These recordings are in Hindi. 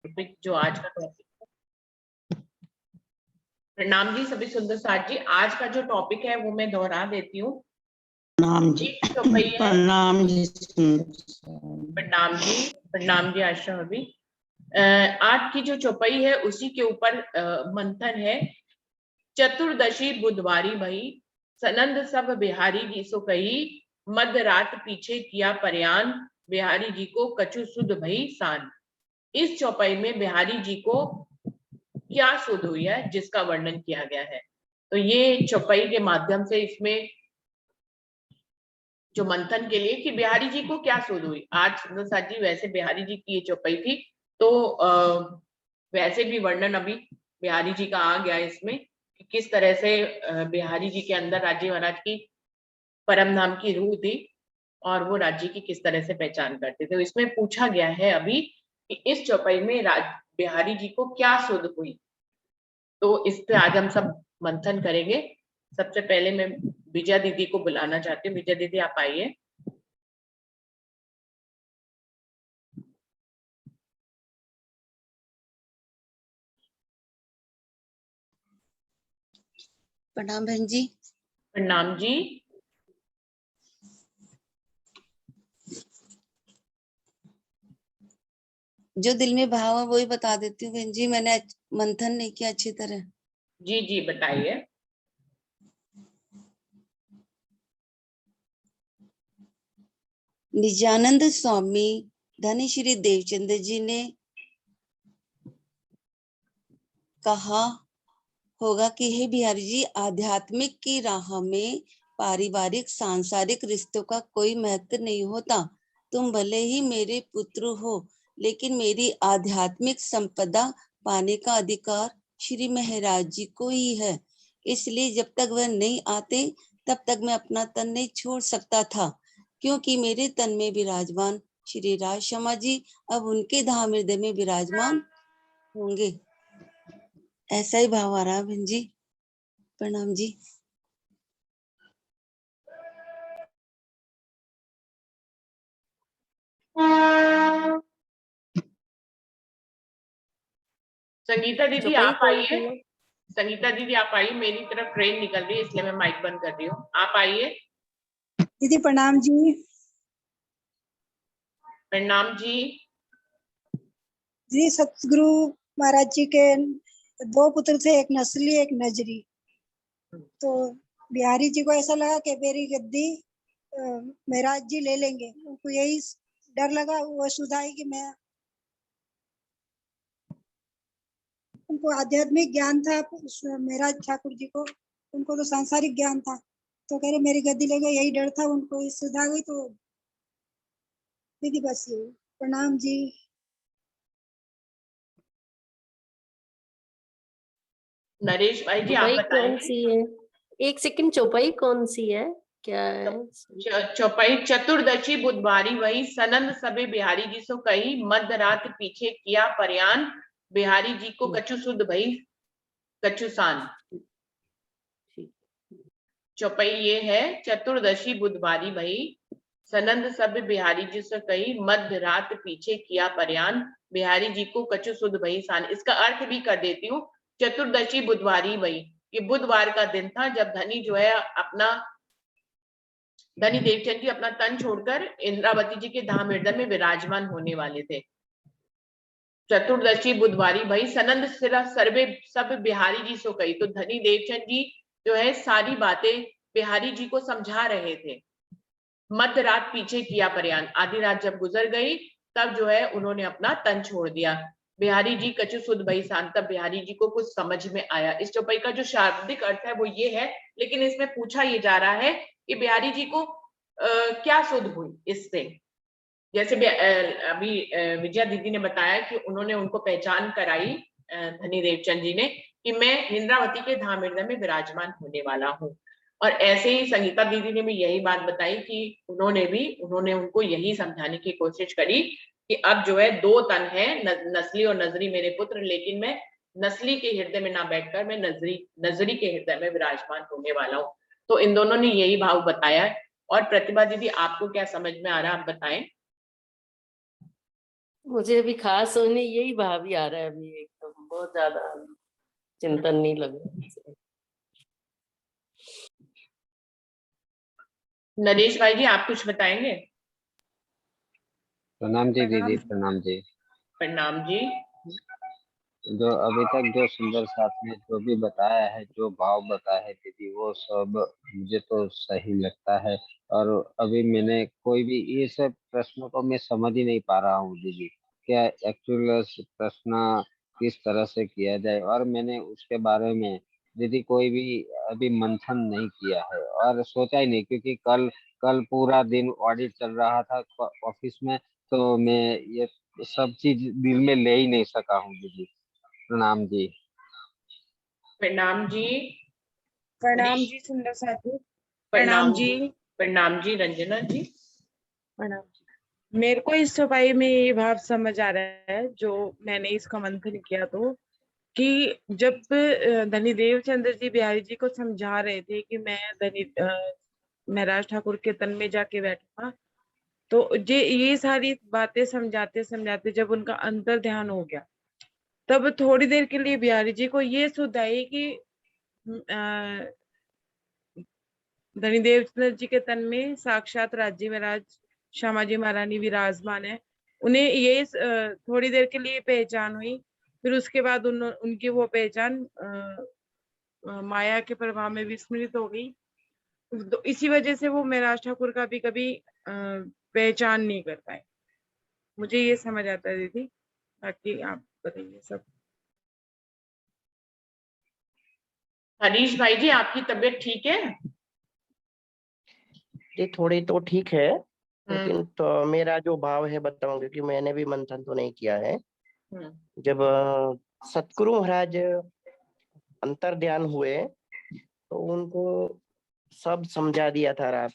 टॉपिक जो आज का टॉपिक। प्रणाम जी सभी सुंदर साथ जी। आज का जो टॉपिक है वो मैं दोहरा देती हूँ। प्रणाम जी। प्रणाम जी। प्रणाम जी। प्रणाम जी आशा अभी। आज की जो चौपाई है उसी के ऊपर मंथन है। चतुर्दशी बुधवारी भई सनंद सब बिहारी जी सो कही, मध्य रात पीछे किया परयान, बिहारी जी को कछु सुध भई सान। इस चौपाई में बिहारी जी को क्या सुध हुई है जिसका वर्णन किया गया है। तो ये चौपाई के माध्यम से इसमें जो मंथन के लिए कि बिहारी जी को क्या सुध हुई। आज सुंदर साथ जी वैसे बिहारी जी की ये चौपाई थी, तो वैसे भी वर्णन अभी बिहारी जी का आ गया इसमें कि किस तरह से बिहारी जी के अंदर राज्य महाराज की परम नाम की रूह थी और वो राज्य की किस तरह से पहचान करते थे। तो इसमें पूछा गया है अभी कि इस चौपाई में बिहारी जी को क्या सुध हुई। तो इस पे आज हम सब मंथन करेंगे। सबसे पहले मैं विजया दीदी को बुलाना चाहती हूँ। विजया दीदी आप आइए। प्रणाम बहन जी। प्रणाम जी। जो दिल में भाव है वही बता देती हूँ बहन जी। मैंने मंथन नहीं किया अच्छी तरह। जी जी बताइए। निजानंद स्वामी धनी श्री देवचंद्र जी ने कहा होगा कि हे बिहारी जी, आध्यात्मिक की राह में पारिवारिक सांसारिक रिश्तों का कोई महत्व नहीं होता। तुम भले ही मेरे पुत्र हो, लेकिन मेरी आध्यात्मिक संपदा पाने का अधिकार श्री महाराज जी को ही है। इसलिए जब तक वह नहीं आते तब तक मैं अपना तन नहीं छोड़ सकता था, क्योंकि मेरे तन में विराजमान श्री राज शर्मा जी अब उनके धाम हृदय में विराजमान होंगे। ऐसा ही भाव आ रहा है बहन जी। प्रणाम जी। संगीता दीदी आप आइए। संगीता दीदी आप आइए। मेरी तरफ ट्रेन निकल रही है इसलिए मैं माइक बंद कर रही हूँ। आप आइए। दीदी प्रणाम जी। प्रणाम जी। जी सतगुरु महाराज जी के दो पुत्र थे, एक नस्ली एक नजरी। तो बिहारी जी को ऐसा लगा कि मेरी गद्दी महाराज जी ले लेंगे। उनको यही डर लगा। वो सुधाई कि मैं, उनको आध्यात्मिक ज्ञान था महाराज ठाकुर जी को, उनको तो सांसारिक ज्ञान था। तो कह रहे मेरी गद्दी ले गए, यही डर था उनको। इस सुधा गई तो दीदी बस ये। प्रणाम जी। नरेश भाई जी आप बताएं। कौन सी है? एक सेकंड, चौपाई कौन सी है? क्या है चौपाई? चतुर्दशी बुधवारी वही सनंद सबे बिहारी जी सो कही, मध्य रात पीछे किया परयान, बिहारी जी को कछु सुध भई कछु सान। चौपाई ये है, चतुर्दशी बुधवारी भई सनंद सब बिहारी जी से कही, मध्य रात पीछे किया परयान, बिहारी जी को कछु सुध भई सान। इसका अर्थ भी कर देती हूँ। चतुर्दशी बुधवारी भई, ये बुधवार का दिन था जब धनी जो है अपना धनी देवचंद जी अपना तन छोड़कर इंद्रावती जी के धाम हृदय में विराजमान होने वाले थे। चतुर्दशी बुधवारी भाई सनंद सिरा सर्वे सब बिहारी जी सो कही। तो धनी देवचंद जी जो है सारी बातें बिहारी जी को समझा रहे थे। मध्य रात पीछे किया परयान, आधी रात जब गुजर गई तब जो है उन्होंने अपना तन छोड़ दिया। बिहारी जी कछु सुध भई सान, तब बिहारी जी को कुछ समझ में आया। इस चौपाई का जो शाब्दिक अर्थ है वो ये है, लेकिन इसमें पूछा ये जा रहा है कि बिहारी जी को क्या सुध हुई इससे। जैसे अभी विजया दीदी ने बताया कि उन्होंने उनको पहचान कराई धनी देवचंद जी ने कि मैं इंद्रावती के धाम हृदय में विराजमान होने वाला हूँ। और ऐसे ही संगीता दीदी ने भी यही बात बताई कि उन्होंने उनको यही समझाने की कोशिश करी कि अब जो है दो तन है, नस्ली और नजरी मेरे पुत्र, लेकिन मैं नस्ली के हृदय में ना बैठकर मैं नजरी के हृदय में विराजमान होने वाला हूँ। तो इन दोनों ने यही भाव बताया। और प्रतिभा दीदी आपको क्या समझ में आ रहा है, आप बताएं। मुझे अभी खास सोने यही भाव ही आ रहा है अभी, एकदम बहुत ज्यादा चिंतन नहीं लग रहा। नरेश भाई जी आप कुछ बताएंगे? प्रणाम जी प्रणाम। दीदी, प्रणाम जी। प्रणाम जी। जो अभी तक जो सुंदर साथ ने जो भी बताया है, जो भाव बताया है दीदी, वो सब मुझे तो सही लगता है। और अभी मैंने कोई भी ये सब प्रश्नों को मैं समझ ही नहीं पा रहा हूँ दीदी, क्या एक्चुअल प्रश्न किस तरह से किया जाए। और मैंने उसके बारे में दीदी कोई भी अभी मंथन नहीं किया है और सोचा ही नहीं, क्योंकि कल कल पूरा दिन ऑडिट चल रहा था ऑफिस में। तो मैं ये सब चीज दिल में ले ही नहीं सका हूँ दीदी। प्रणाम जी। प्रणाम जी। प्रणाम हरीश, जी सुंदर साथी। प्रणाम जी। प्रणाम जी रंजना जी। प्रणाम जी। मेरे को इस चौपाई में ये भाव समझ आ रहा है, जो मैंने इसका मंथन किया, तो कि जब धनीदेव चंद्र जी बिहारी जी को समझा रहे थे कि मैं राज ठाकुर के तन में जाके बैठूंगा, तो ये सारी बातें समझाते समझाते जब उनका अंतर ध्यान हो गया, तब थोड़ी देर के लिए बिहारी जी को ये सुध आई कि धनीदेव चंद्र जी के तन में साक्षात राज्य महाराज श्यामाजी महारानी विराजमान है। उन्हें ये थोड़ी देर के लिए पहचान हुई, फिर उसके बाद उनकी वो पहचान माया के प्रभाव में विस्मृत हो गई। तो इसी वजह से वो महाराज ठाकुर का भी कभी पहचान नहीं कर पाए। मुझे ये समझ आता है दीदी, बाकी आप बताइए सब। हरीश भाई जी आपकी तबीयत ठीक है? जी थोड़ी तो ठीक है, हम्म। लेकिन तो मेरा जो भाव है बताऊं, क्योंकि मैंने भी मंथन तो नहीं किया है। जब सतगुरु महाराज अंतर ध्यान हुए तो उनको सब समझा दिया था। रात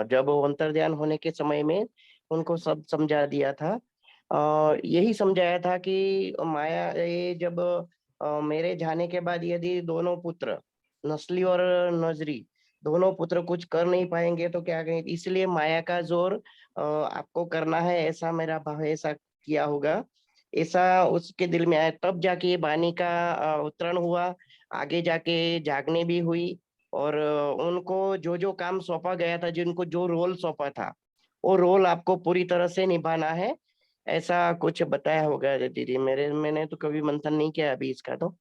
जब वो अंतर ध्यान होने के समय में उनको सब समझा दिया था। यही समझाया था कि माया ये जब मेरे जाने के बाद यदि दोनों पुत्र नस्ली और नजरी दोनों पुत्र कुछ कर नहीं पाएंगे तो क्या करें, इसलिए माया का जोर आपको करना है, ऐसा मेरा भाव है, ऐसा किया होगा, ऐसा उसके दिल में आया। तब जाके ये वाणी का अवतरण हुआ, आगे जाके जागने भी हुई। और उनको जो जो काम सौंपा गया था, जिनको जो रोल सौंपा था, वो रोल आपको पूरी तरह से निभाना है, ऐसा कुछ बताया होगा दीदी। मैंने तो कभी मंथन नहीं किया अभी इसका, तो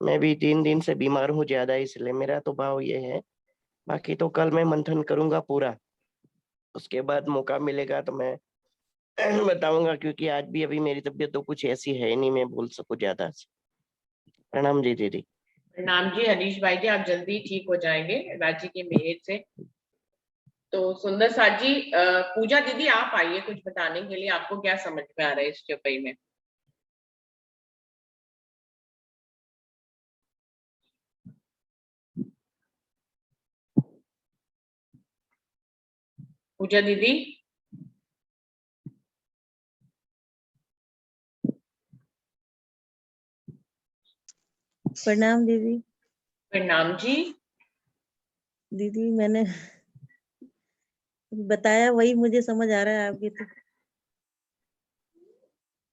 मैं भी 3 दिन से बीमार हूँ ज्यादा, इसलिए मेरा तो भाव ये है। बाकी तो कल मैं मंथन करूंगा पूरा, उसके बाद मौका मिलेगा तो मैं बताऊंगा, क्योंकि आज भी अभी मेरी तबीयत तो कुछ ऐसी है नहीं मैं बोल सकूं ज्यादा। प्रणाम जी दीदी। प्रणाम जी हरीश भाई जी, आप जल्दी ठीक हो जाएंगे राजी की मेहर से। तो सुंदर साथ जी, पूजा दीदी आप आइए कुछ बताने के लिए, आपको क्या समझ में आ रहा है इस चौपाई में? पूजा दीदी। प्रणाम दीदी। प्रणाम जी। दीदी मैंने बताया वही मुझे समझ आ रहा है आपके, तो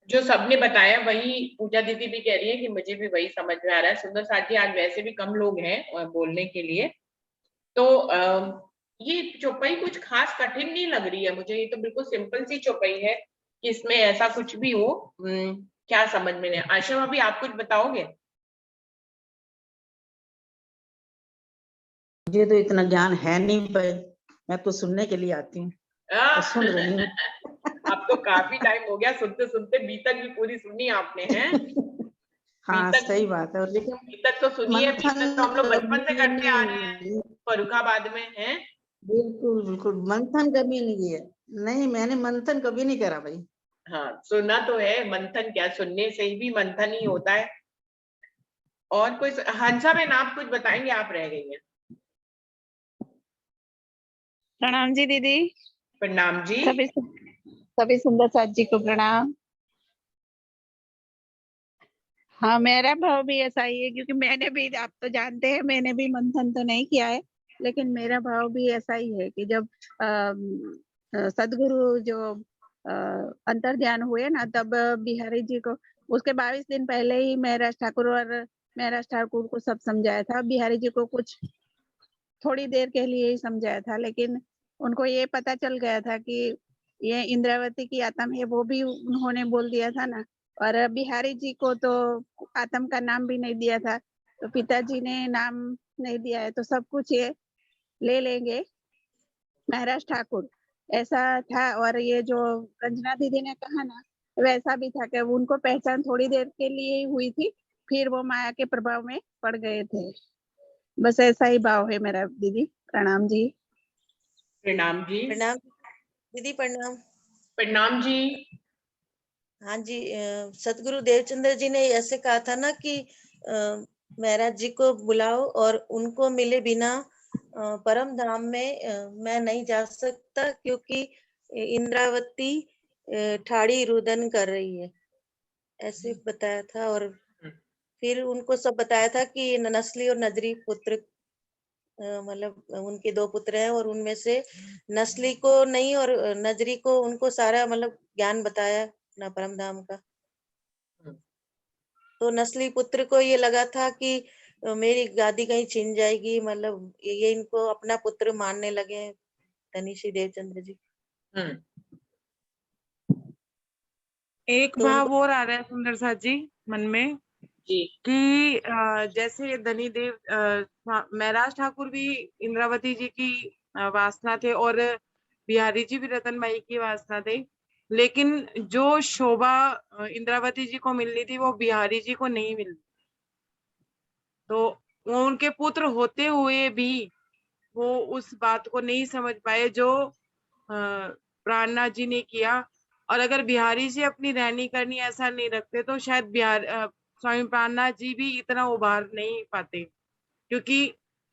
जो सबने बताया वही पूजा दीदी भी कह रही है कि मुझे भी वही समझ में आ रहा है। सुंदर साथ जी आज वैसे भी कम लोग हैं बोलने के लिए, तो ये चौपाई कुछ खास कठिन नहीं लग रही है मुझे। ये तो बिल्कुल सिंपल सी चौपाई है कि इसमें ऐसा कुछ भी हो क्या समझ में नहीं। आशा भाभी आप कुछ बताओगे? मुझे तो इतना ज्ञान है नहीं भाई, मैं तो सुनने के लिए आती हूँ, तो सुन रही हूँ। अब तो काफी टाइम हो गया सुनते सुनते, बीतक भी पूरी सुनी आपने हैं? हाँ बीतक सही बात है। और लेकिन बीतक तो सुनिए, बीतक तो हम लोग बचपन से कभी करते आ रहे हैं फर्रुखाबाद में हैं। बिल्कुल बिल्कुल मंथन कभी नहीं किया, नहीं मैंने मंथन कभी नहीं करा भाई। हाँ सुना तो है, मंथन क्या, सुनने से ही भी मंथन ही होता है। और कोई हंसा बहन आप कुछ बताएंगे? आप रह गई हैं। प्रणाम जी दीदी। प्रणाम जी। सभी सुंदर साथ जी को प्रणाम। हाँ मेरा भाव भी ऐसा ही है, क्योंकि मैंने भी, आप तो जानते हैं मैंने भी मंथन तो नहीं किया है, लेकिन मेरा भाव भी ऐसा ही है कि जब सदगुरु जो अंतर ध्यान हुए ना, तब बिहारी जी को उसके 22 दिन पहले ही महराज ठाकुर को सब समझाया था। बिहारी जी को कुछ थोड़ी देर के लिए ही समझाया था, लेकिन उनको ये पता चल गया था कि ये इंद्रावती की आत्मा है, वो भी उन्होंने बोल दिया था ना। और बिहारी जी को तो आत्मा का नाम भी नहीं दिया था, तो पिताजी ने नाम नहीं दिया है, तो सब कुछ ये ले लेंगे महराज ठाकुर, ऐसा था। और ये जो रंजना दीदी ने कहा ना, वैसा भी था कि उनको पहचान थोड़ी देर के लिए ही हुई थी, फिर वो माया के प्रभाव में पड़ गए थे। बस ऐसा ही भाव है मेरा दीदी। प्रणाम जी। प्रणाम जी। प्रणाम दीदी, प्रणाम। प्रणाम जी। हाँ जी, सतगुरु देवचंद्र जी ने ऐसे कहा था ना कि महाराज जी को बुलाओ और उनको मिले बिना परम धाम में मैं नहीं जा सकता, क्योंकि इंद्रावती ठाड़ी रुदन कर रही है, ऐसे बताया था। और फिर उनको सब बताया था कि नस्ली और नजरी पुत्र, मतलब उनके 2 पुत्र हैं, और उनमें से नस्ली को नहीं और नजरी को उनको सारा मतलब ज्ञान बताया ना परम धाम का। तो नस्ली पुत्र को ये लगा था कि मेरी गादी कहीं छिन जाएगी, मतलब ये इनको अपना पुत्र मानने लगे तनिषी देवचंद्र जी। एक तो भाव और आ रहा है सुंदर साथ जी मन में जी कि जैसे धनी देव महराज ठाकुर भी इंद्रावती जी की वासना थे, और बिहारी जी भी रतनबाई की वासना थे, लेकिन जो शोभा इंद्रावती जी को मिलनी थी वो बिहारी जी को नहीं मिली। तो वो उनके पुत्र होते हुए भी वो उस बात को नहीं समझ पाए जो प्राणनाथ जी ने किया। और अगर बिहारी जी अपनी रहनी करनी ऐसा नहीं रखते तो शायद स्वामी प्राणनाथ जी भी इतना उभार नहीं पाते, क्योंकि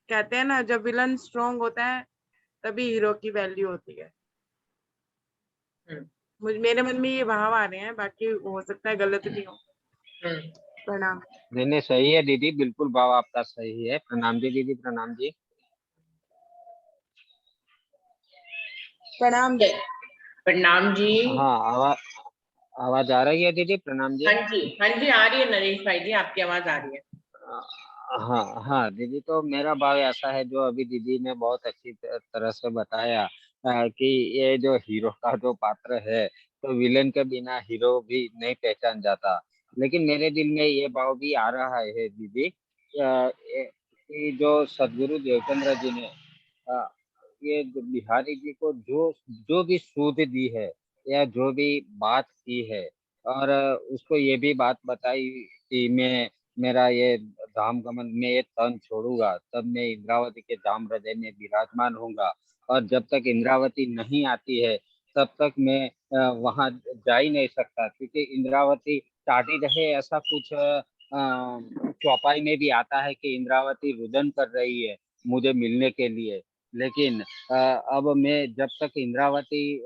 कहते हैं ना, जब विलन स्ट्रांग होता है तभी हीरो की वैल्यू होती है। मेरे मन में ये भाव आ रहे हैं, बाकी हो सकता है गलत भी हो। प्रणाम। नहीं सही है दीदी, बिल्कुल भाव आपका सही है। प्रणाम जी दीदी, प्रणाम जी। प्रणाम जी। प्रणाम जी। हाँ, आवाज आ रही है दीदी? प्रणाम जी। हाँ जी आ रही है नरेश भाई जी, आपकी आवाज आ रही है। हाँ हाँ दीदी, तो मेरा भाव ऐसा है, जो अभी दीदी ने बहुत अच्छी तरह से बताया कि ये जो हीरो का जो पात्र है, तो विलेन के बिना हीरो भी नहीं पहचान जाता। लेकिन मेरे दिल में ये भाव भी आ रहा है दीदी, कि जो सदगुरु देवचंद्र जी ने ये जो बिहारी जी को जो जो भी सूझ दी है, या जो भी बात की है, और उसको ये भी बात बताई कि मेरा ये धाम गमन में ये तन छोड़ूंगा, तब मैं इंद्रावती के धाम हृदय में विराजमान होऊंगा, और जब तक इंद्रावती नहीं आती है तब तक मैं वहां जा ही नहीं सकता, क्योंकि इंद्रावती टाटी रहे, ऐसा कुछ चौपाई में भी आता है कि इंद्रावती रुदन कर रही है मुझे मिलने के लिए। लेकिन अब मैं जब तक इंद्रावती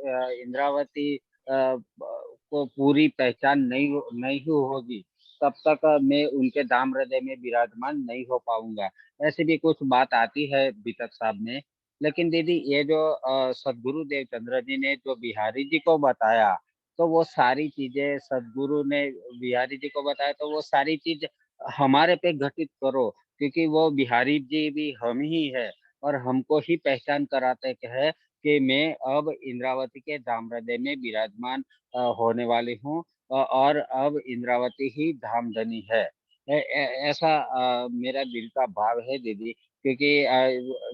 को पूरी पहचान नहीं होगी, तब तक मैं उनके धाम हृदय में विराजमान नहीं हो पाऊंगा। ऐसी भी कुछ बात आती है बीतक साहब में। लेकिन दीदी, ये जो सदगुरु देवचंद्र जी ने जो बिहारी जी को बताया, तो वो सारी चीजें सदगुरु ने बिहारी जी को बताया, तो वो सारी चीज हमारे पे घटित करो, क्योंकि वो बिहारी जी भी हम ही है, और हमको ही पहचान कराते है कि मैं अब इंद्रावती के धाम हृदय में विराजमान होने वाली हूँ, और अब इंद्रावती ही धामधनी है। ऐसा मेरा दिल का भाव है दीदी, क्योंकि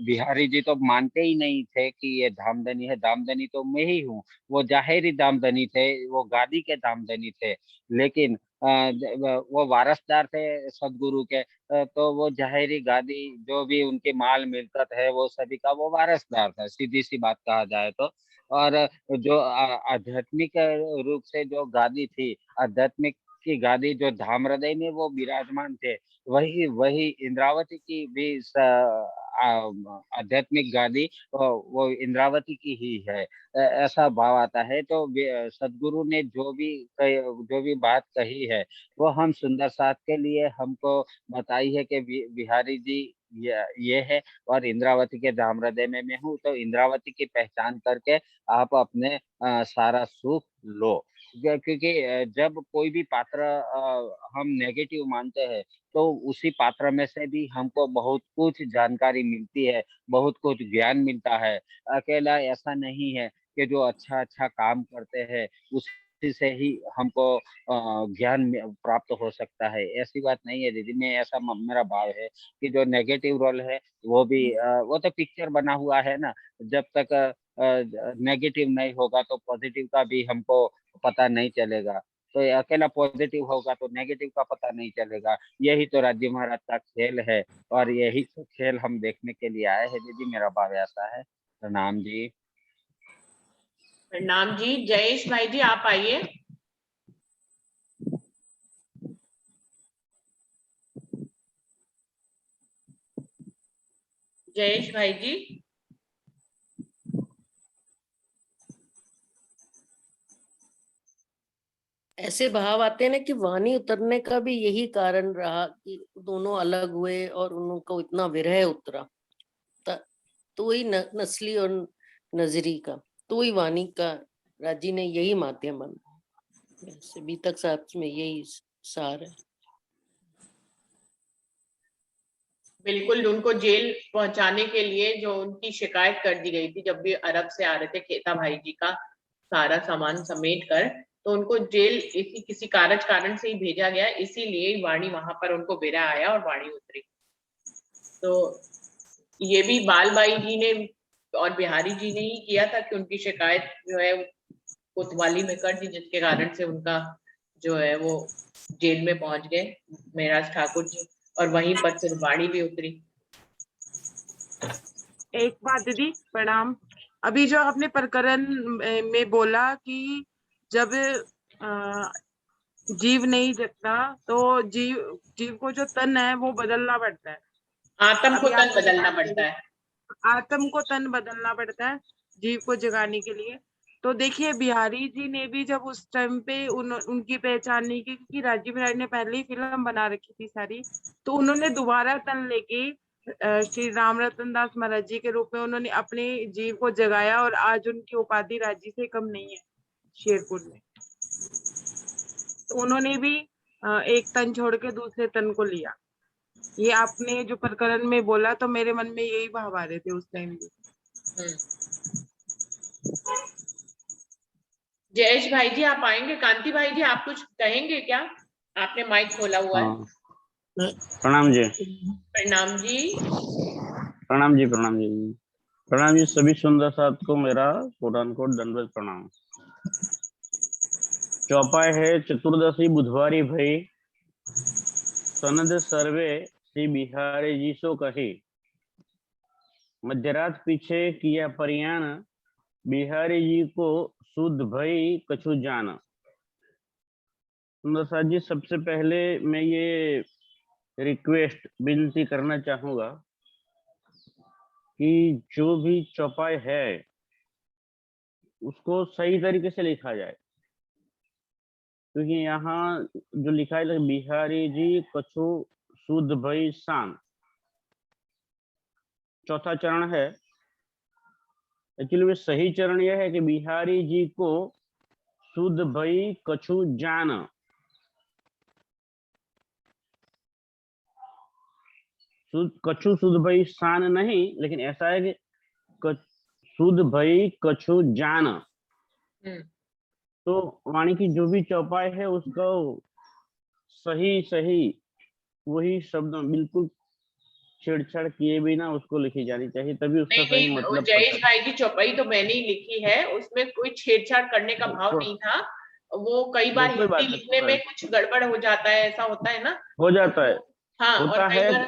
बिहारी जी तो मानते ही नहीं थे कि ये धामधनी है। धामधनी तो मैं ही हूँ। वो जाहिरी धामधनी थे, वो गादी के धामधनी थे, लेकिन वो वारसदार थे सदगुरु के, तो वो जाहिरी गादी, जो भी उनके माल मिलकत है, वो सभी का वो वारसदार था, सीधी सी बात कहा जाए तो। और जो आध्यात्मिक रूप से जो गादी थी, आध्यात्मिक की गादी जो धाम हृदय में वो विराजमान थे, वही वही इंद्रावती की भी आध्यात्मिक गादी वो इंद्रावती की ही है। ऐसा भाव आता है। तो सदगुरु ने जो भी बात कही है, वो हम सुंदर साथ के लिए हमको बताई है कि बिहारी जी ये है। और इंद्रावती के धाम हृदय में मैं हूँ, तो इंद्रावती की पहचान करके आप अपने सारा सुख लो। क्योंकि जब कोई भी पात्र हम नेगेटिव मानते हैं, तो उसी पात्र में से भी हमको बहुत कुछ जानकारी मिलती है, बहुत कुछ ज्ञान मिलता है। अकेला ऐसा नहीं है कि जो अच्छा अच्छा काम करते हैं उसी से ही हमको ज्ञान प्राप्त हो सकता है, ऐसी बात नहीं है दीदी। मैं ऐसा मेरा भाव है कि जो नेगेटिव रोल है वो भी वो तो पिक्चर बना हुआ है ना। जब तक नेगेटिव नहीं होगा तो पॉजिटिव का भी हमको पता नहीं चलेगा। तो ये अकेला पॉजिटिव होगा तो नेगेटिव का पता नहीं चलेगा। यही तो राज्य महाराज का खेल है, और यही तो खेल हम देखने के लिए आए हैं दीदी। मेरा भाव ऐसा है। प्रणाम जी। प्रणाम जी। जयेश भाई जी आप आइए। जयेश भाई जी। ऐसे भाव आते हैं ना कि वाणी उतरने का भी यही कारण रहा कि दोनों अलग हुए और उनको इतना विरह उतरा। तो ही नस्ली और नजरी का, तो ही वाणी का राजी ने यही माध्यम बना। अभी तक साथ में यही सार है। बिल्कुल, उनको जेल पहुंचाने के लिए जो उनकी शिकायत कर दी गई थी, जब भी अरब से आ रहे थे खेता भाई जी का सारा सामान समेट कर, तो उनको जेल इसी किसी कारण से ही भेजा गया। इसीलिए वाणी वहां पर उनको विरह आया और वाणी उतरी। तो ये भी बालबाई जी ने और बिहारी जी ने ही किया था कि उनकी शिकायत जो है कोतवाली में कर दी, जिसके कारण से उनका जो है वो जेल में पहुंच गए महराज ठाकुर जी, और वहीं पर फिर वाणी भी उतरी। एक बात दीदी, प्रणाम। अभी जो आपने प्रकरण में बोला कि जब जीव नहीं जगता तो जीव को जो तन है वो बदलना पड़ता है। आत्म को अभी तन आपने बदलना पड़ता है। आत्म को तन बदलना पड़ता है जीव को जगाने के लिए। तो देखिए बिहारी जी ने भी जब उस टाइम पे उनकी पहचान नहीं की, क्योंकि राजीव राय ने पहले ही फिल्म बना रखी थी सारी, तो उन्होंने दोबारा तन लेके श्री राम रतन दास महाराज जी के रूप में उन्होंने अपने जीव को जगाया, और आज उनकी उपाधि राजी से कम नहीं है शेरपुर में। तो उन्होंने भी एक तन छोड़ के दूसरे तन को लिया। ये आपने जो प्रकरण में बोला तो मेरे मन में यही भाव आ रहे थे उस टाइम भी। जयेश भाई जी आप आएंगे? कांति भाई जी आप कुछ कहेंगे क्या? आपने माइक खोला हुआ है। प्रणाम जी। प्रणाम जी। प्रणाम जी। प्रणाम जी। प्रणाम जी। सभी सुंदर साथ को मेरा कोट दंडवत प्रणाम। चौपाई है चतुर्दशी बुधवारी भई, सनद सर्वे श्री बिहारी जी सो कही। मध्यरात पीछे किया परियाण, बिहारी जी को शुद्ध भई कछु जान। सुंदर साथ जी, सबसे पहले मैं ये रिक्वेस्ट विनती करना चाहूंगा कि जो भी चौपाई है उसको सही तरीके से लिखा जाए, क्योंकि यहाँ जो लिखा है बिहारी जी कछु शुद्ध भई शान, चौथा चरण है। एक्चुअली में सही चरण यह है कि बिहारी जी को शुद्ध भई कछु जान। कछु शुद्ध भई शान नहीं, लेकिन ऐसा है कि शुद्ध भई कछु जान। तो वाणी की जो भी चौपाई है उसको सही वही शब्द बिल्कुल छेड़छाड़ किए बिना उसको लिखी जानी चाहिए, तभी उसका सही मतलब। जयेश भाई की चौपाई तो मैंने ही लिखी है, उसमें कोई छेड़छाड़ करने का भाव नहीं था। वो कई बार हिंदी लिखने में कुछ गड़बड़ हो जाता है, ऐसा होता है ना। हो जाता है। हाँ, होता है।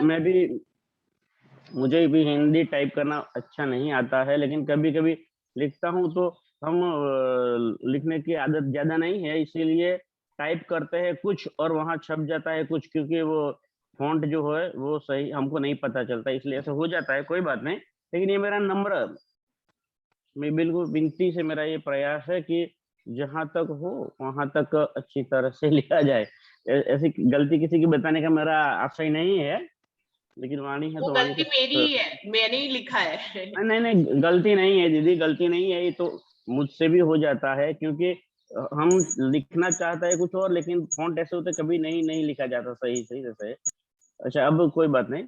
मुझे भी हिंदी टाइप करना अच्छा नहीं आता है, लेकिन कभी कभी लिखता हूँ तो हम लिखने की आदत ज्यादा नहीं है, इसीलिए टाइप करते हैं कुछ और वहां छप जाता है कुछ, क्योंकि वो फॉन्ट जो है वो सही हमको नहीं पता चलता, इसलिए ऐसा हो जाता है। कोई बात नहीं, लेकिन ये मेरा नम्र, मैं बिल्कुल विनती से मेरा ये प्रयास है कि जहां तक हो वहां तक अच्छी तरह से लिखा जाए। ऐसी गलती किसी की बताने का मेरा आशय नहीं है, लेकिन वाणी है वो तो वाणी गलती मेरी ही है, मैंने ही लिखा है। नहीं नहीं, गलती नहीं है दीदी, गलती नहीं है, ये तो मुझसे भी हो जाता है, क्योंकि हम लिखना चाहता है कुछ और, लेकिन फॉन्ट ऐसे होते कभी नहीं लिखा जाता सही जैसे। अच्छा, अब कोई बात नहीं,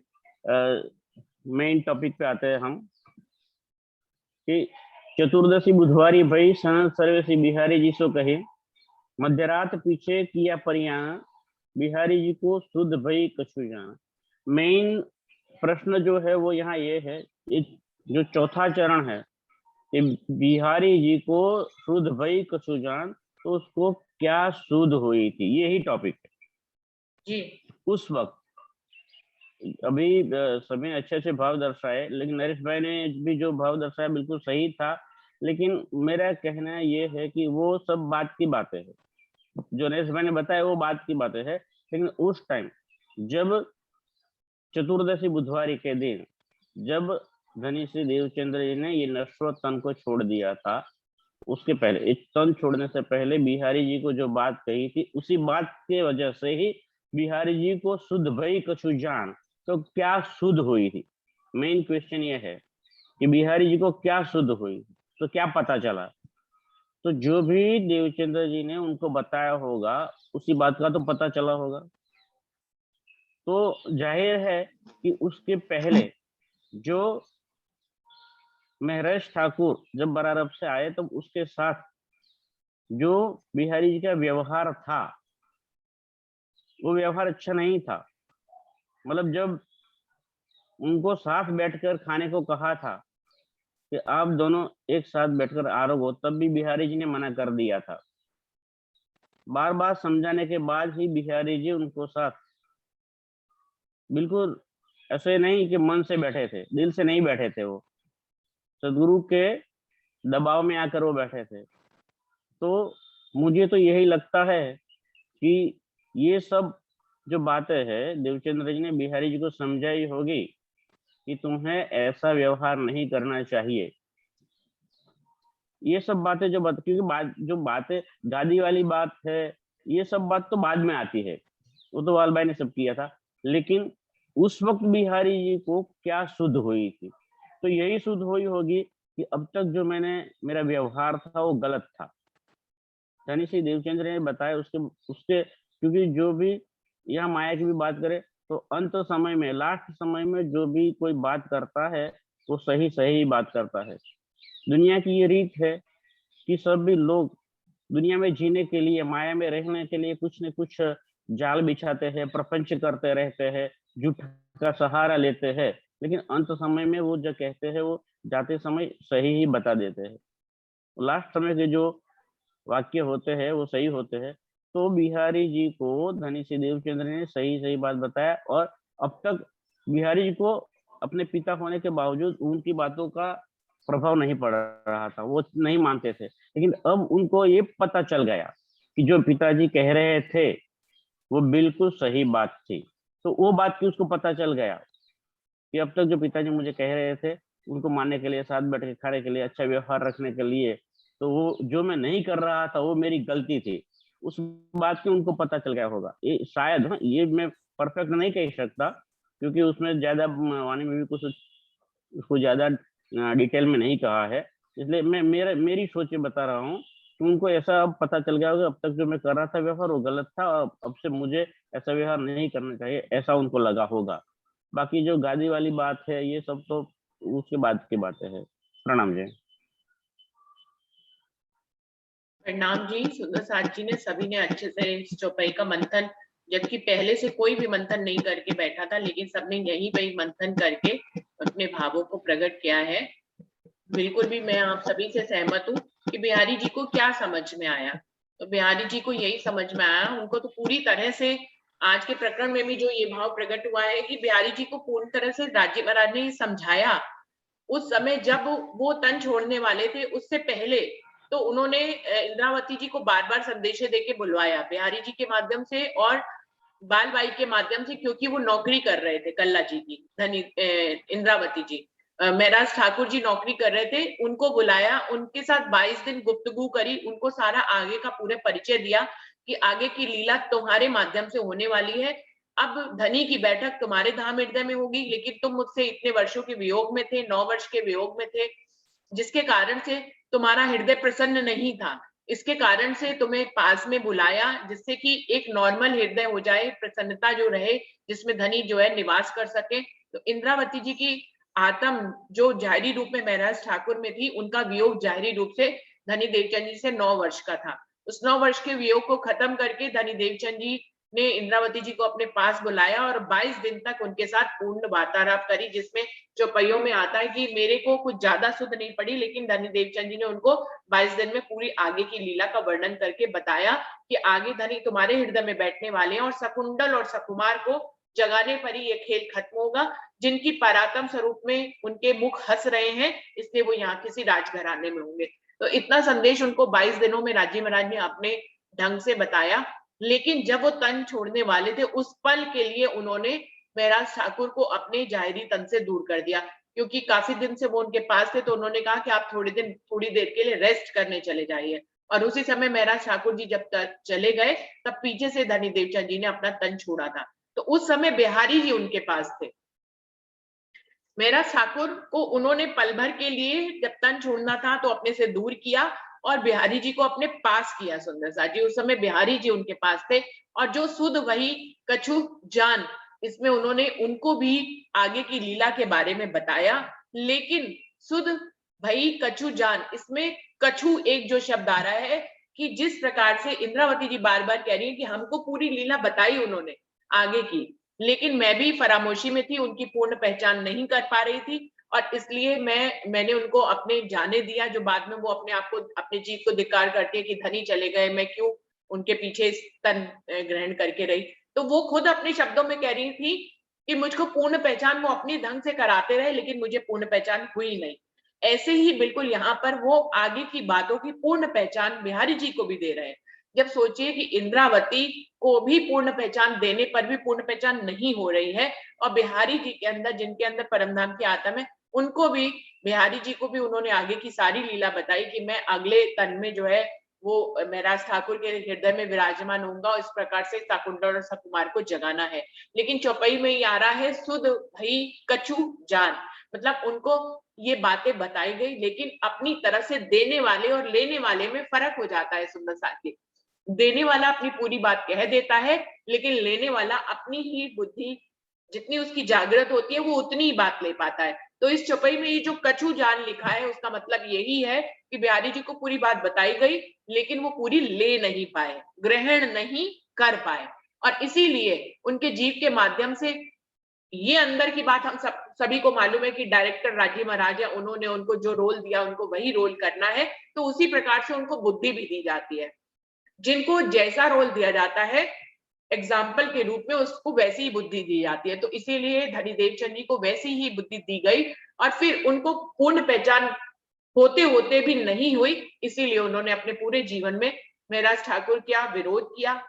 मेन टॉपिक पे आते हैं हम कि चतुर्दशी बुधवारी भई सनत सर्वेसी बिहारी जी सो कहे, मध्यरात पीछे किया परियां, बिहारी जी को शुद्ध भई कछु जान। मेन प्रश्न जो है वो यहाँ ये है, जो चौथा चरण है कि बिहारी जी को शुद्ध भई कछु जान, तो उसको क्या शुद्ध हुई थी, यही टॉपिक है जी। उस वक्त। अभी सभी अच्छे भाव दर्शाए, लेकिन नरेश भाई ने भी जो भाव दर्शाया बिल्कुल सही था, लेकिन मेरा कहना ये है कि वो सब बात की बातें है, जो नरेश भाई ने बताया वो बात की बातें है, लेकिन उस टाइम जब चतुर्दशी बुधवारी के दिन जब धनी श्री देवचंद्र जी ने ये नश्वर तन को छोड़ दिया था, उसके पहले, इस तन छोड़ने से पहले बिहारी जी को जो बात कही थी, उसी बात के वजह से ही बिहारी जी को शुद्ध भई कछु जान, तो क्या शुद्ध हुई थी। मेन क्वेश्चन ये है कि बिहारी जी को क्या शुद्ध हुई, तो क्या पता चला। तो जो भी देवचंद्र जी ने उनको बताया होगा उसी बात का तो पता चला होगा। तो जाहिर है कि उसके पहले जो महर्षि ठाकुर जब बरारब से आए तब उसके साथ जो बिहारी जी का व्यवहार था, वो व्यवहार अच्छा नहीं था। मतलब जब उनको साथ बैठकर खाने को कहा था कि आप दोनों एक साथ बैठकर आरोगो, तब भी बिहारी जी ने मना कर दिया था। बार बार समझाने के बाद ही बिहारी जी उनको साथ, बिल्कुल ऐसे नहीं कि मन से बैठे थे, दिल से नहीं बैठे थे, वो सदगुरु के दबाव में आकर वो बैठे थे। तो मुझे तो यही लगता है कि ये सब जो बातें हैं देवचंद्र जी ने बिहारी जी को समझाई होगी कि तुम्हें ऐसा व्यवहार नहीं करना चाहिए। ये सब बातें क्योंकि जो बातें गादी वाली बात है, ये सब बात तो बाद में आती है, वो तो वाल भाई ने सब किया था, लेकिन उस वक्त बिहारी जी को क्या शुद्ध हुई थी, तो यही शुद्ध हुई होगी कि अब तक जो मेरा व्यवहार था वो गलत था। धनी श्री देवचंद्र ने बताया उसके क्योंकि जो भी यहाँ माया की भी बात करे तो अंत समय में, लास्ट समय में जो भी कोई बात करता है वो सही बात करता है। दुनिया की ये रीत है कि सभी लोग दुनिया में जीने के लिए, माया में रहने के लिए कुछ न कुछ जाल बिछाते हैं, प्रपंच करते रहते हैं, झूठ का सहारा लेते हैं, लेकिन अंत समय में वो जो कहते हैं वो जाते समय सही ही बता देते हैं। लास्ट समय के जो वाक्य होते हैं वो सही होते हैं। तो बिहारी जी को धनी श्री देवचंद्र ने सही बात बताया, और अब तक बिहारी जी को अपने पिता होने के बावजूद उनकी बातों का प्रभाव नहीं पड़ रहा था, वो नहीं मानते थे, लेकिन अब उनको ये पता चल गया कि जो पिताजी कह रहे थे वो बिल्कुल सही बात थी। तो वो बात की उसको पता चल गया कि अब तक जो पिताजी मुझे कह रहे थे उनको मानने के लिए, साथ बैठ के खाने के लिए, अच्छा व्यवहार रखने के लिए, तो वो जो मैं नहीं कर रहा था वो मेरी गलती थी, उस बात की उनको पता चल गया होगा। ये शायद, हाँ, ये मैं परफेक्ट नहीं कह सकता क्योंकि उसमें ज्यादा वाणी में भी कुछ उसको ज्यादा डिटेल में नहीं कहा है, इसलिए मैं मेरी सोच बता रहा हूँ कि उनको ऐसा अब पता चल गया होगा अब तक जो मैं कर रहा था व्यवहार वो गलत था, अब से मुझे ऐसा व्यवहार नहीं करना चाहिए, ऐसा उनको लगा होगा। बाकी जो गादी वाली बात है ये सब तो उसके बाद की बातें है। प्रणाम जी। प्रणाम जी। सुंदर साथ जी ने सभी ने अच्छे से इस चौपाई का मंथन, जबकि पहले से कोई भी मंथन नहीं करके बैठा था, लेकिन सबने यहीं पे मंथन करके अपने भावों को प्रकट किया है। बिल्कुल भी मैं आप सभी से सहमत हूँ कि बिहारी जी को क्या समझ में आया, तो बिहारी जी को यही समझ में आया। उनको तो पूरी तरह से आज के प्रकरण में भी जो ये भाव प्रकट हुआ है कि बिहारी जी को पूर्ण तरह से राजी महाराज ने समझाया। उस समय जब वो तन छोड़ने वाले थे उससे पहले तो उन्होंने इंद्रावती जी को बार बार संदेश देके बुलवाया बिहारी जी के माध्यम से और बाल बाई के माध्यम से, क्योंकि वो नौकरी कर रहे थे कल्ला जी की, धनी इंद्रावती जी, महराज ठाकुर जी नौकरी कर रहे थे, उनको बुलाया, उनके साथ 22 दिन गुफ्तगू करी, उनको सारा आगे का पूरे परिचय दिया कि आगे की लीला तुम्हारे माध्यम से होने वाली है, अब धनी की बैठक तुम्हारे धाम हृदय में होगी, लेकिन तुम मुझसे इतने वर्षों के वियोग में थे, 9 वर्ष के वियोग में थे, जिसके कारण से तुम्हारा हृदय प्रसन्न नहीं था। इसके कारण से तुम्हें पास में बुलाया, जिससे कि एक नॉर्मल हृदय हो जाए, प्रसन्नता जो रहे, जिसमें धनी जो है निवास कर सके। तो इंद्रावती जी की आत्म जो जाहिरी रूप में महराज ठाकुर में थी, उनका वियोग जाहिरी रूप से धनी देवचंद जी से 9 वर्ष का था। उस 9 वर्ष के वियोग को खत्म करके धनी देवचंद जी ने इंद्रावती जी को अपने पास बुलाया और 22 दिन तक उनके साथ पूर्ण वार्तालाप करी, जिसमें चौपाइयों में आता है कि मेरे को कुछ ज्यादा सुध नहीं पड़ी, लेकिन धनी देवचंद जी ने उनको 22 दिन में पूरी आगे की लीला का वर्णन करके बताया कि आगे धनी तुम्हारे हृदय में बैठने वाले हैं और शकुंतल और सकुमार को जगाने पर ही ये खेल खत्म होगा, जिनकी पराक्रम स्वरूप में उनके मुख हंस रहे हैं, इसलिए वो यहाँ किसी राजघराने में होंगे। तो इतना संदेश उनको 22 दिनों में राजी महाराज ने अपने ढंग से बताया। लेकिन जब वो तन छोड़ने वाले थे, उस पल के लिए उन्होंने महराज ठाकुर को अपने जाहिरी तन से दूर कर दिया, क्योंकि काफी दिन से वो उनके पास थे। तो उन्होंने कहा कि आप थोड़ी देर के लिए रेस्ट करने चले जाइए। और उसी समय महराज ठाकुर जी जब तक चले गए, तब पीछे से धनी देवचंद जी ने अपना तन छोड़ा था। तो उस समय बिहारी जी उनके पास थे। महराज ठाकुर को उन्होंने पल भर के लिए जब तन छोड़ना था तो अपने से दूर किया और बिहारी जी को अपने पास किया। सुंदर सा जी, उस समय बिहारी जी उनके पास थे और जो सुध वही कछु जान, इसमें उन्होंने उनको भी आगे की लीला के बारे में बताया। लेकिन सुध भई कछु जान, इसमें कछु एक जो शब्द आ रहा है कि जिस प्रकार से इंद्रावती जी बार बार कह रही है कि हमको पूरी लीला बताई उन्होंने आगे की, लेकिन मैं भी फरामोशी में थी, उनकी पूर्ण पहचान नहीं कर पा रही थी और इसलिए मैंने उनको अपने जाने दिया। जो बाद में वो अपने आप को, अपने जीव को धिक्कार करती है कि धनी चले गए, मैं क्यों उनके पीछे स्तन ग्रहण करके रही। तो वो खुद अपने शब्दों में कह रही थी कि मुझको पूर्ण पहचान वो अपनी ढंग से कराते रहे, लेकिन मुझे पूर्ण पहचान हुई नहीं। ऐसे ही बिल्कुल यहाँ पर वो आगे की बातों की पूर्ण पहचान बिहारी जी को भी दे रहे हैं। जब सोचिए कि इंद्रावती को भी पूर्ण पहचान देने पर भी पूर्ण पहचान नहीं हो रही है, और बिहारी जी के अंदर, जिनके अंदर परमधाम की आत्मा है, उनको भी, बिहारी जी को भी उन्होंने आगे की सारी लीला बताई कि मैं अगले तन में जो है वो महराज ठाकुर के हृदय में विराजमान होऊंगा और इस प्रकार से शकुंतल और सकुमार को जगाना है। लेकिन चौपाई में ये आ रहा है सुध भई कछु जान, मतलब उनको ये बातें बताई गई, लेकिन अपनी तरफ से देने वाले और लेने वाले में फर्क हो जाता है। सुंदर साथी, देने वाला अपनी पूरी बात कह देता है, लेकिन लेने वाला अपनी ही बुद्धि जितनी उसकी जागृत होती है वो उतनी ही बात ले पाता है। तो इस चौपाई में ये जो कछु जान लिखा है, उसका मतलब यही है कि बिहारी जी को पूरी बात बताई गई, लेकिन वो पूरी ले नहीं पाए, ग्रहण नहीं कर पाए, और इसीलिए उनके जीव के माध्यम से ये अंदर की बात हम सभी को मालूम है कि डायरेक्टर राजीव महाराज है, उन्होंने उनको जो रोल दिया उनको वही रोल करना है। तो उसी प्रकार से उनको बुद्धि भी दी जाती है, जिनको जैसा रोल दिया जाता है एग्जाम्पल के रूप में, उसको वैसी ही बुद्धि दी जाती है। तो इसीलिए धनी देवचंद जी को वैसी ही बुद्धि दी गई और फिर उनको पूर्ण पहचान होते होते भी नहीं हुई, इसीलिए उन्होंने अपने पूरे जीवन में महराज ठाकुर का विरोध किया।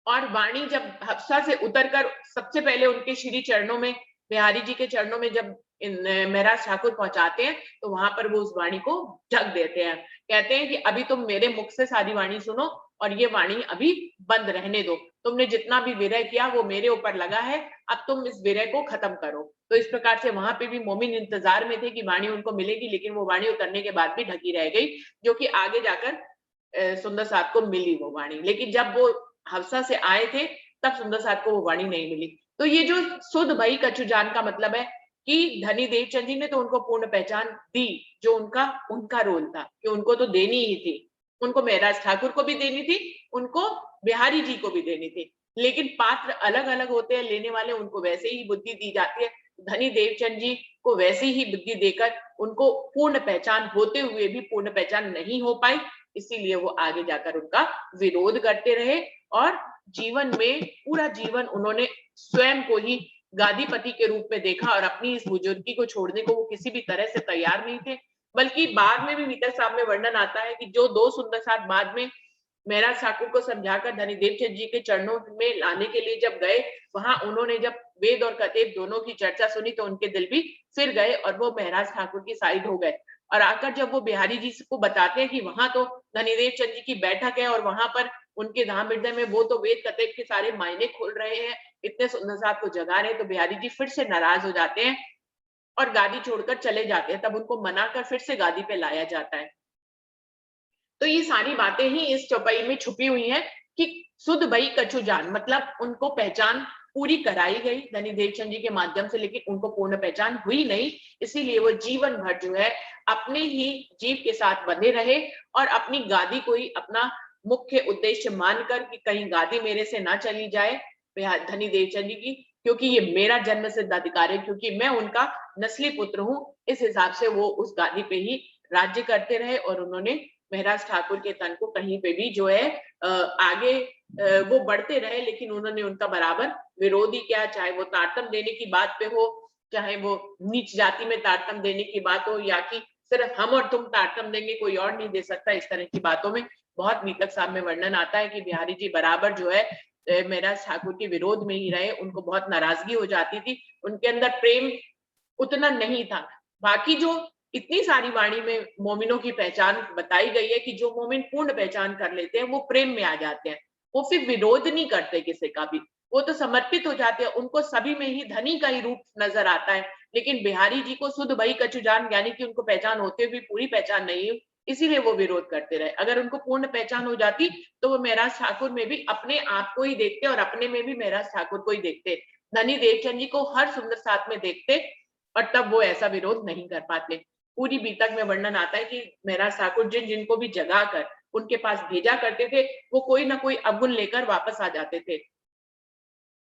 और वाणी जब हफ्सा से उतरकर सबसे पहले उनके श्री चरणों में, बिहारी जी के चरणों में जब महराज ठाकुर पहुंचाते हैं, तो वहां पर वो उस वाणी को ढक देते हैं। कहते हैं कि अभी तुम मेरे मुख से सारी वाणी सुनो और ये वाणी अभी बंद रहने दो, तुमने जितना भी विरह किया वो मेरे ऊपर लगा है, अब तुम इस विरह को खत्म करो। तो इस प्रकार से वहां पे भी मोमिन इंतजार में थे कि वाणी उनको मिलेगी, लेकिन वो वाणी उतरने के बाद भी ढकी रह गई, जो कि आगे जाकर सुंदर साहब को मिली वो वाणी। लेकिन जब वो हफ्सा से आए थे तब सुंदर साहब को वो वाणी नहीं मिली। तो ये जो सुध भई कछु जान का मतलब है कि धनी देवचंद जी ने तो उनको पूर्ण पहचान दी, जो उनका रोल था कि उनको तो देनी ही थी, उनको महराज ठाकुर को भी देनी थी, उनको बिहारी जी को भी देनी थी, लेकिन पात्र अलग अलग होते हैं, लेने वाले उनको वैसे ही बुद्धि दी जाती है। धनी देवचंद जी को वैसे ही बुद्धि देकर उनको पूर्ण पहचान होते हुए भी पूर्ण पहचान नहीं हो पाई, इसीलिए वो आगे जाकर उनका विरोध करते रहे और जीवन में पूरा जीवन उन्होंने स्वयं को ही गादीपति के रूप में देखा और अपनी इस बुजुर्गी को छोड़ने को वो किसी भी तरह से तैयार नहीं थे। बल्कि बाद में भी मीटर साहब में वर्णन आता है कि जो दो सुंदर साथ बाद में महराज ठाकुर को समझाकर धनी देवचंद जी के चरणों में लाने के लिए जब गए, वहां उन्होंने जब वेद और कतेब दोनों की चर्चा सुनी तो उनके दिल भी फिर गए और वो महराज ठाकुर की साइड हो गए। और आकर जब वो बिहारी जी को बताते हैं कि वहां तो धनी देवचंद जी की बैठक है और वहां पर उनके धाम हृदय में वो तो वेद कतेब के सारे मायने खोल रहे हैं, इतने सुंदर साहब को जगा रहे हैं, तो बिहारी जी फिर से नाराज हो जाते हैं और गादी छोड़कर चले जाते हैं। तब उनको मनाकर फिर से गादी पे लाया जाता है। तो ये सारी बातें ही इस चौपाई में छुपी हुई हैं कि सुध भई कछु जान, मतलब उनको पहचान पूरी कराई गई धनी देवचंद जी के माध्यम से, लेकिन उनको पूर्ण पहचान हुई नहीं। इसीलिए वो जीवन भर जो है अपने ही जीव के साथ बंधे रहे और अपनी गादी को ही अपना मुख्य उद्देश्य मानकर कि कहीं गादी मेरे से ना चली जाए धनी देवचंद जी की, क्योंकि ये मेरा जन्म सिद्ध अधिकार है, क्योंकि मैं उनका नस्ली पुत्र हूं। इस हिसाब से वो उस गादी पे ही राज्य करते रहे और उन्होंने महराज ठाकुर के तन को कहीं पे भी जो है आगे वो बढ़ते रहे, लेकिन उन्होंने उनका बराबर विरोध ही किया, चाहे वो तारतम देने की बात पे हो, चाहे वो नीच जाति में तारतम देने की बात हो, या कि सिर्फ हम और तुम तारतम देंगे, कोई और नहीं दे सकता, इस तरह की बातों में बहुत मीतक साहब में वर्णन आता है कि बिहारी जी बराबर जो है महराज ठाकुर के विरोध में ही रहे। उनको बहुत नाराजगी हो जाती थी, उनके अंदर प्रेम उतना नहीं था। बाकी जो इतनी सारी वाणी में मोमिनों की पहचान बताई गई है कि जो मोमिन पूर्ण पहचान कर लेते हैं वो प्रेम में आ जाते हैं, वो फिर विरोध नहीं करते किसी का भी, वो तो समर्पित हो जाते हैं। उनको सभी में ही धनी का ही रूप नजर आता है, लेकिन बिहारी जी को सुध भई कछु जान, यानी कि उनको पहचान होते हुए पूरी पहचान नहीं हुई, इसीलिए वो विरोध करते रहे। अगर उनको पूर्ण पहचान हो जाती तो वो महराज ठाकुर में भी अपने आप को ही देखते और अपने में भी महराज ठाकुर को ही देखते, धनी देवचंद जी को हर सुंदर साथ में देखते, और तब वो ऐसा विरोध नहीं कर पाते। पूरी बीतक में वर्णन आता है कि महराज ठाकुर जिनको भी जगा कर उनके पास भेजा करते थे, वो कोई ना कोई अवगुण लेकर वापस आ जाते थे।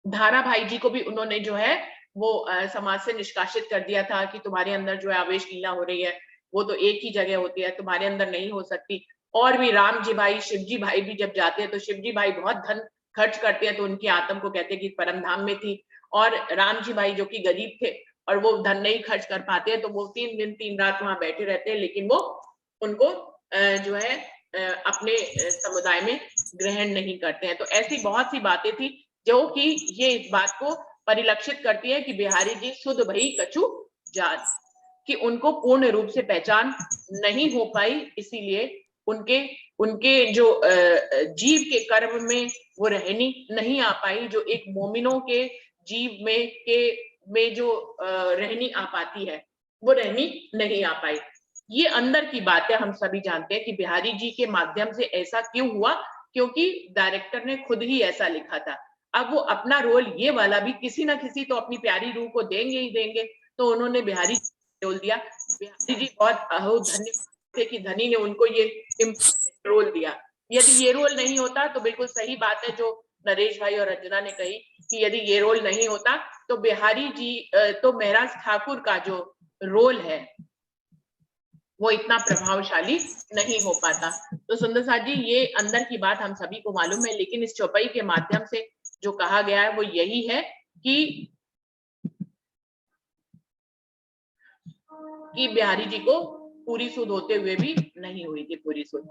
धारा भाई जी को भी उन्होंने जो है वो समाज से निष्कासित कर दिया था कि तुम्हारे अंदर जो है आवेश लीला हो रही है, वो तो एक ही जगह होती है, तुम्हारे अंदर नहीं हो सकती। और भी राम जी भाई, शिवजी भाई भी जब जाते हैं तो शिवजी भाई बहुत धन खर्च करते हैं, तो उनकी आत्म को कहते हैं कि परम धाम में थी, और राम जी भाई जो कि गरीब थे और वो धन नहीं खर्च कर पाते हैं, तो वो 3 दिन 3 रात वहां बैठे रहते हैं, लेकिन वो उनको जो है अपने समुदाय में ग्रहण नहीं करते हैं। तो ऐसी बहुत सी बातें थी जो कि ये इस बात को परिलक्षित करती है कि बिहारी जी सुध भई कछु जान, कि उनको पूर्ण रूप से पहचान नहीं हो पाई, इसीलिए उनके जो जीव के कर्म में वो रहनी नहीं आ पाई, जो एक मोमिनों के जीव में जो रहनी आ पाती है, वो रहनी नहीं आ पाई। ये अंदर की बात है, हम सभी जानते हैं कि बिहारी जी के माध्यम से ऐसा क्यों हुआ, क्योंकि डायरेक्टर ने खुद ही ऐसा लिखा था। अब वो अपना रोल ये वाला भी किसी ना किसी तो अपनी प्यारी रूह को देंगे ही देंगे, तो उन्होंने बिहारी रोल दिया। बिहारी जी बहुत धन्यवाद थे कि धनी ने उनको ये रोल दिया। यदि ये रोल नहीं होता तो बिल्कुल सही बात है जो नरेश भाई और रंजना ने कही कि यदि ये रोल नहीं होता तो बिहारी जी तो महराज ठाकुर का जो रोल है वो इतना प्रभावशाली नहीं हो पाता। तो सुंदर साथ जी, ये अंदर की बात हम सभी को मालूम है, लेकिन इस चौपाई के माध्यम से जो कहा गया है वो यही है कि बिहारी जी को पूरी सुध होते हुए भी नहीं हुई थी पूरी सुध।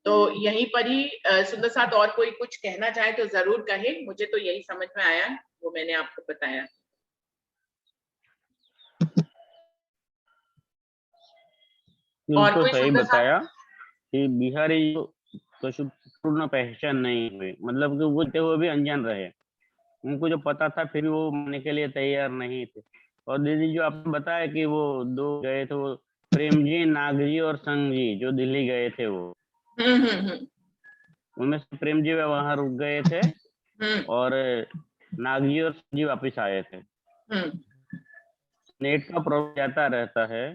तो यहीं पर ही सुंदर साथ और कोई कुछ कहना चाहे तो जरूर कहे, मुझे तो यही समझ में आया, वो मैंने आपको बताया। और तो सही बताया कि बिहारी तो पूर्ण पहचान नहीं हुई, मतलब कि वो थे वो भी अनजान रहे, उनको जो पता था फिर वो मानने के लिए तैयार नहीं थे। और दीदी जो आपने बताया कि वो 2 गए थे, वो प्रेम जी, नाग जी और संग जी जो दिल्ली गए थे, वो उनमें से प्रेम जी वहां रुक गए थे और नाग जी और संग जी वापिस आए थे। नेट का प्रॉब्लम जाता रहता है।